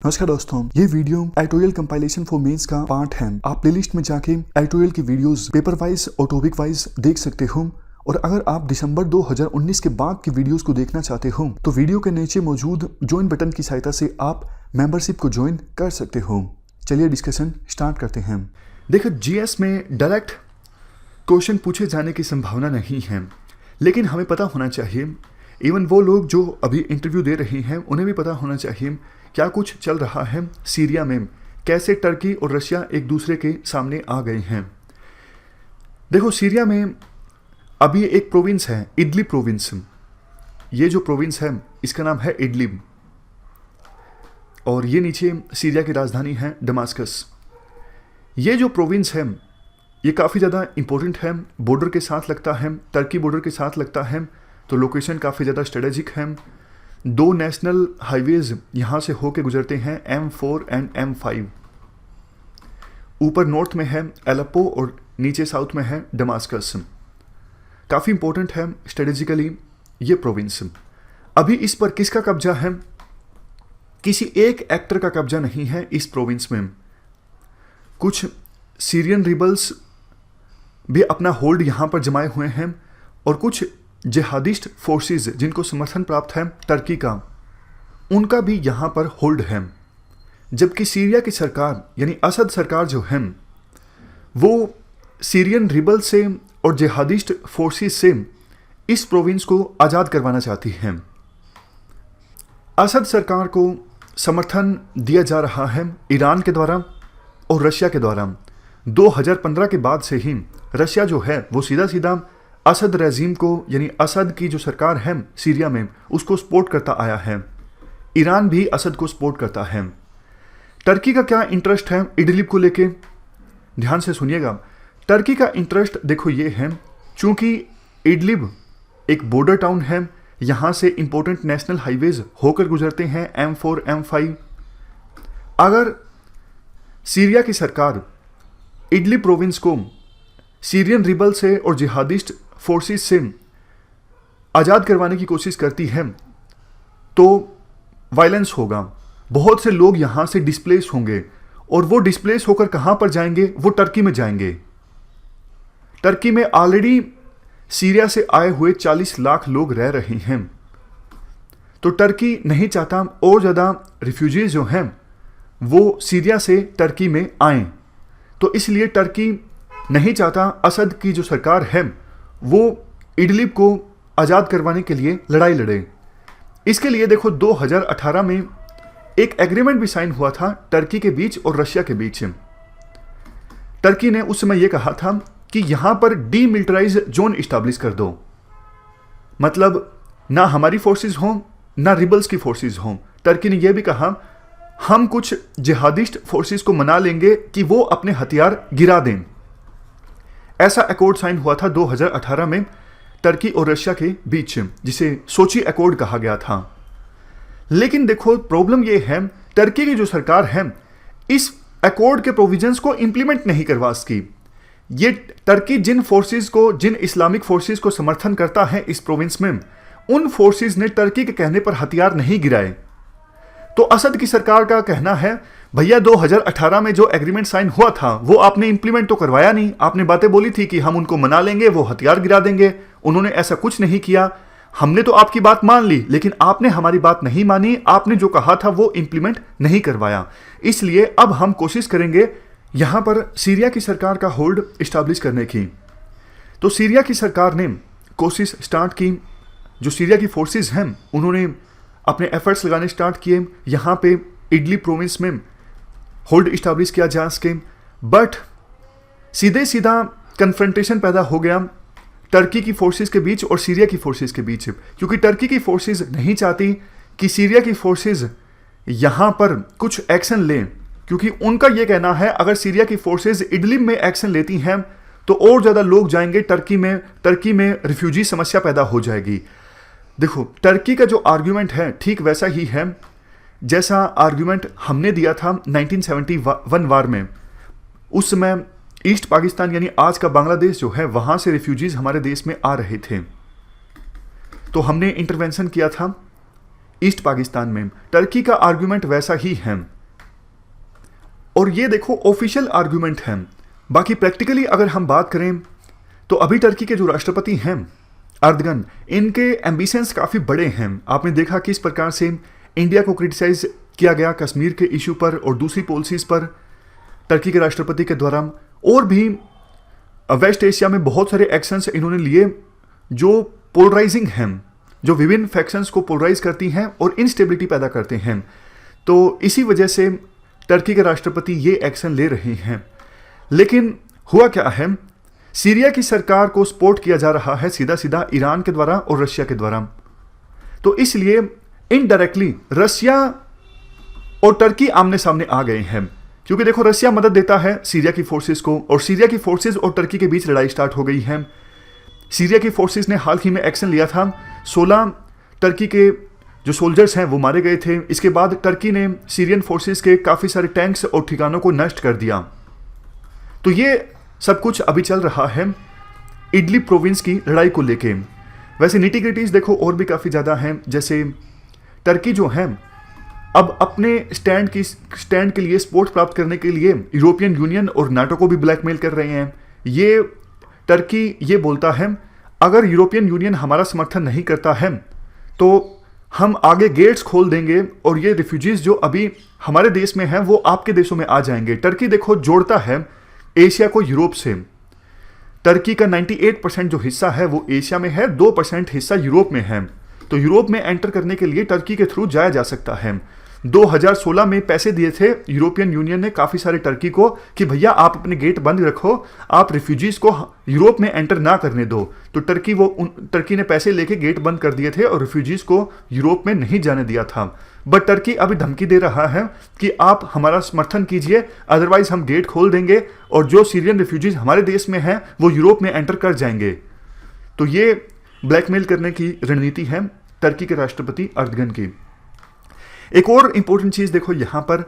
नमस्कार दोस्तों, ये video editorial compilation for mains का पार्ट है। आप प्लेलिस्ट में जाके एडिटोरियल की वीडियोस पेपर वाइज और टॉपिक वाइज देख सकते हो। और अगर आप दिसंबर 2019 के बाद की वीडियोस को देखना चाहते हो तो वीडियो के नीचे मौजूद ज्वाइन बटन की सहायता से आप मेंबरशिप को ज्वाइन कर सकते हो। चलिए डिस्कशन स्टार्ट करते हैं। देखो, जीएस में डायरेक्ट क्वेश्चन पूछे जाने की संभावना नहीं है, लेकिन हमें पता होना चाहिए, इवन वो लोग जो अभी इंटरव्यू दे रहे हैं उन्हें भी पता होना चाहिए क्या कुछ चल रहा है सीरिया में, कैसे टर्की और रशिया एक दूसरे के सामने आ गए हैं। देखो, सीरिया में अभी एक प्रोविंस है, इडलिब प्रोविंस। ये जो प्रोविंस है इसका नाम है इडलिब, और ये नीचे सीरिया की राजधानी है दमास्कस। ये जो प्रोविंस है ये काफ़ी ज़्यादा इंपॉर्टेंट है, बॉर्डर के साथ लगता है, टर्की बॉर्डर के साथ लगता है, तो लोकेशन काफ़ी ज़्यादा स्ट्रेटेजिक है। दो नेशनल हाईवेज यहाँ से होके गुजरते हैं, M4 एंड M5। ऊपर नॉर्थ में है एलेप्पो और नीचे साउथ में है दमास्कस। काफ़ी इंपॉर्टेंट है स्ट्रेटेजिकली ये प्रोविंस। अभी इस पर किसका कब्जा है? किसी एक एक्टर का कब्जा नहीं है इस प्रोविंस में। कुछ सीरियन रिबल्स भी अपना होल्ड यहाँ पर जमाए हुए हैं, और कुछ जिहादिस्ट फोर्सेस जिनको समर्थन प्राप्त है टर्की का, उनका भी यहाँ पर होल्ड है। जबकि सीरिया की सरकार यानी असद सरकार जो है वो सीरियन रिबल से और जिहादिस्ट फोर्सेस से इस प्रोविंस को आज़ाद करवाना चाहती है। असद सरकार को समर्थन दिया जा रहा है ईरान के द्वारा और रशिया के द्वारा। 2015 के बाद से ही रशिया जो है वो सीधा सीधा असद रेजीम को यानी असद की जो सरकार है सीरिया में उसको सपोर्ट करता आया है। ईरान भी असद को सपोर्ट करता है। टर्की का क्या इंटरेस्ट है इडलिब को लेके? ध्यान से सुनिएगा। टर्की का इंटरेस्ट देखो ये है, चूंकि इडलिब एक बॉर्डर टाउन है, यहाँ से इंपॉर्टेंट नेशनल हाईवेज होकर गुजरते हैं M4 M5। अगर सीरिया की सरकार इडलिब प्रोविंस को सीरियन रिबल से और जिहादिस्ट फोर्सेस से आज़ाद करवाने की कोशिश करती है तो वायलेंस होगा, बहुत से लोग यहाँ से डिस्प्लेस होंगे, और वो डिस्प्लेस होकर कहाँ पर जाएंगे? वो टर्की में जाएंगे। टर्की में ऑलरेडी सीरिया से आए हुए 40 लाख लोग रह रहे हैं, तो टर्की नहीं चाहता और ज़्यादा रिफ्यूजीज जो हैं वो सीरिया से टर्की में आएं। तो इसलिए टर्की नहीं चाहता असद की जो सरकार है वो इडलिब को आज़ाद करवाने के लिए लड़ाई लड़े। इसके लिए देखो 2018 में एक एग्रीमेंट भी साइन हुआ था टर्की के बीच और रशिया के बीच। टर्की ने उस समय यह कहा था कि यहां पर डीमिलिटराइज जोन इस्टेब्लिश कर दो, मतलब ना हमारी फोर्सेस हों ना रिबल्स की फोर्सेस हों। टर्की ने यह भी कहा हम कुछ जिहादिस्ट फोर्सेस को मना लेंगे कि वो अपने हथियार गिरा दें। ऐसा अकॉर्ड साइन हुआ था 2018 में टर्की और रशिया के बीच, जिसे सोची अकॉर्ड कहा गया था। लेकिन देखो, प्रॉब्लम यह है टर्की की जो सरकार है इस अकॉर्ड के प्रोविजंस को इंप्लीमेंट नहीं करवा सकी। ये टर्की जिन फोर्सेस को, जिन इस्लामिक फोर्सेस को समर्थन करता है इस प्रोविंस में, उन फोर्सेस ने टर्की के कहने पर हथियार नहीं गिराए। तो असद की सरकार का कहना है भैया 2018 में जो एग्रीमेंट साइन हुआ था वो आपने इंप्लीमेंट तो करवाया नहीं। आपने बातें बोली थी कि हम उनको मना लेंगे, वो हथियार गिरा देंगे, उन्होंने ऐसा कुछ नहीं किया। हमने तो आपकी बात मान ली, लेकिन आपने हमारी बात नहीं मानी, आपने जो कहा था वो इंप्लीमेंट नहीं करवाया। इसलिए अब हम कोशिश करेंगे यहां पर सीरिया की सरकार का होल्ड इस्टेब्लिश करने की। तो सीरिया की सरकार ने कोशिश स्टार्ट की। जो सीरिया की फोर्सेज हैं उन्होंने अपने एफर्ट्स लगाने स्टार्ट किए यहाँ पे इडलिब प्रोविंस में होल्ड इस्टेब्लिश किया जा सके। बट सीधे सीधा कन्फ्रंटेशन पैदा हो गया टर्की की फोर्सेस के बीच और सीरिया की फोर्सेस के बीच, क्योंकि टर्की की फोर्सेस नहीं चाहती कि सीरिया की फोर्सेस यहाँ पर कुछ एक्शन लें, क्योंकि उनका ये कहना है अगर सीरिया की फोर्सेस इडलिब में एक्शन लेती हैं तो और ज़्यादा लोग जाएंगे टर्की में रिफ्यूजी समस्या पैदा हो जाएगी। देखो, टर्की का जो आर्ग्यूमेंट है ठीक वैसा ही है जैसा आर्ग्यूमेंट हमने दिया था 1971 वार में। उस समय ईस्ट पाकिस्तान यानी आज का बांग्लादेश जो है वहाँ से रिफ्यूजीज हमारे देश में आ रहे थे, तो हमने इंटरवेंशन किया था ईस्ट पाकिस्तान में टर्की का आर्गुमेंट वैसा ही है, और ये देखो ऑफिशियल आर्गुमेंट है। बाकी प्रैक्टिकली अगर हम बात करें तो अभी टर्की के जो राष्ट्रपति हैं अर्दगन, इनके एम्बिशंस काफ़ी बड़े हैं। आपने देखा किस प्रकार से इंडिया को क्रिटिसाइज किया गया कश्मीर के इशू पर और दूसरी पॉलिसीज़ पर टर्की के राष्ट्रपति के द्वारा, और भी वेस्ट एशिया में बहुत सारे एक्शंस इन्होंने लिए जो पोलराइजिंग हैं, जो विभिन्न फैक्शंस को पोलराइज करती हैं और इनस्टेबिलिटी पैदा करते हैं। तो इसी वजह से टर्की के राष्ट्रपति ये एक्शन ले रहे हैं। लेकिन हुआ क्या है, सीरिया की सरकार को सपोर्ट किया जा रहा है सीधा सीधा ईरान के द्वारा और रशिया के द्वारा। तो इसलिए इनडायरेक्टली रशिया और टर्की आमने सामने आ गए हैं, क्योंकि देखो रशिया मदद देता है सीरिया की फोर्सेस को, और सीरिया की फोर्सेस और टर्की के बीच लड़ाई स्टार्ट हो गई है। सीरिया की फोर्सेस ने हाल ही में एक्शन लिया था, 16 टर्की के जो सोल्जर्स हैं वो मारे गए थे। इसके बाद टर्की ने सीरियन फोर्सेस के काफ़ी सारे टैंक्स और ठिकानों को नष्ट कर दिया। तो ये सब कुछ अभी चल रहा है इडलिब प्रोविंस की लड़ाई को लेके। वैसे निटी-ग्रिटीज देखो और भी काफ़ी ज़्यादा हैं, जैसे टर्की जो है अब अपने स्टैंड के लिए सपोर्ट प्राप्त करने के लिए यूरोपियन यूनियन और नाटो को भी ब्लैकमेल कर रहे हैं। ये टर्की ये बोलता है अगर यूरोपियन यूनियन हमारा समर्थन नहीं करता है तो हम आगे गेट्स खोल देंगे और ये रिफ्यूजीज जो अभी हमारे देश में हैं वो आपके देशों में आ जाएंगे। टर्की देखो जोड़ता है एशिया को यूरोप से। टर्की का 98% जो हिस्सा है वो एशिया में है, 2% हिस्सा यूरोप में है। तो यूरोप में एंटर करने के लिए टर्की के थ्रू जाया जा सकता है। 2016 में पैसे दिए थे यूरोपियन यूनियन ने काफ़ी सारे टर्की को कि भैया आप अपने गेट बंद रखो, आप रिफ्यूजीज को यूरोप में एंटर ना करने दो। तो टर्की ने पैसे लेके गेट बंद कर दिए थे और रिफ्यूजीज को यूरोप में नहीं जाने दिया था। बट टर्की अभी धमकी दे रहा है कि आप हमारा समर्थन कीजिए, अदरवाइज हम गेट खोल देंगे और जो सीरियन रिफ्यूजीज हमारे देश में हैं वो यूरोप में एंटर कर जाएंगे। तो ये ब्लैकमेल करने की रणनीति है टर्की के राष्ट्रपति अर्दगन की। एक और इंपॉर्टेंट चीज देखो यहां पर,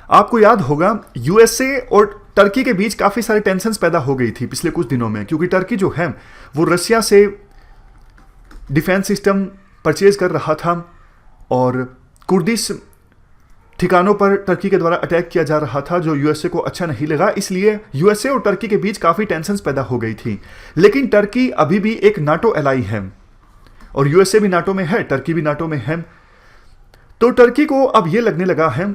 आपको याद होगा यूएसए और टर्की के बीच काफी सारी टेंशन्स पैदा हो गई थी पिछले कुछ दिनों में, क्योंकि टर्की जो है वो रशिया से डिफेंस सिस्टम परचेज कर रहा था और कुर्दिश ठिकानों पर टर्की के द्वारा अटैक किया जा रहा था, जो यूएसए को अच्छा नहीं लगा। इसलिए यूएसए और टर्की के बीच काफी टेंशन्स पैदा हो गई थी। लेकिन टर्की अभी भी एक नाटो एलाई है और यूएसए भी नाटो में है, टर्की भी नाटो में है। तो टर्की को अब यह लगने लगा है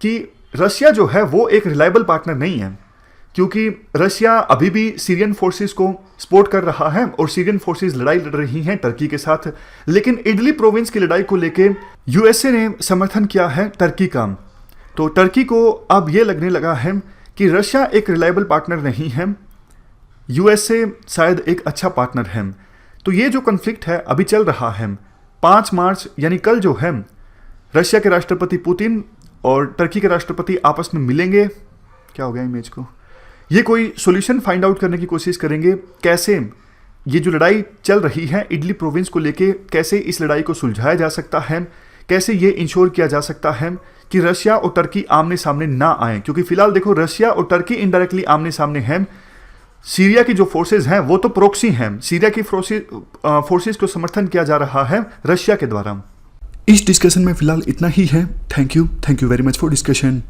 कि रशिया जो है वो एक रिलायबल पार्टनर नहीं है, क्योंकि रशिया अभी भी सीरियन फोर्सेस को सपोर्ट कर रहा है और सीरियन फोर्सेस लड़ाई लड़ रही हैं टर्की के साथ। लेकिन इडलिब प्रोविंस की लड़ाई को लेके यूएसए ने समर्थन किया है टर्की का। तो टर्की को अब यह लगने लगा है कि रशिया एक रिलायबल पार्टनर नहीं है, यूएसए शायद एक अच्छा पार्टनर है। तो ये जो कन्फ्लिक्ट है अभी चल रहा है, 5 मार्च यानी कल जो है रशिया के राष्ट्रपति पुतिन और टर्की के राष्ट्रपति आपस में मिलेंगे। क्या हो गया इमेज को, ये कोई सॉल्यूशन फाइंड आउट करने की कोशिश करेंगे, कैसे ये जो लड़ाई चल रही है इडलिब प्रोविंस को लेके, कैसे इस लड़ाई को सुलझाया जा सकता है, कैसे ये इंश्योर किया जा सकता है कि रशिया और टर्की आमने सामने ना आए। क्योंकि फिलहाल देखो रशिया और टर्की इनडायरेक्टली आमने सामने हैं। सीरिया की जो फोर्सेज हैं वो तो प्रोक्सी हैं, सीरिया की फोर्सेज को समर्थन किया जा रहा है रशिया के द्वारा। इस डिस्कशन में फिलहाल इतना ही है। Thank you very much for discussion.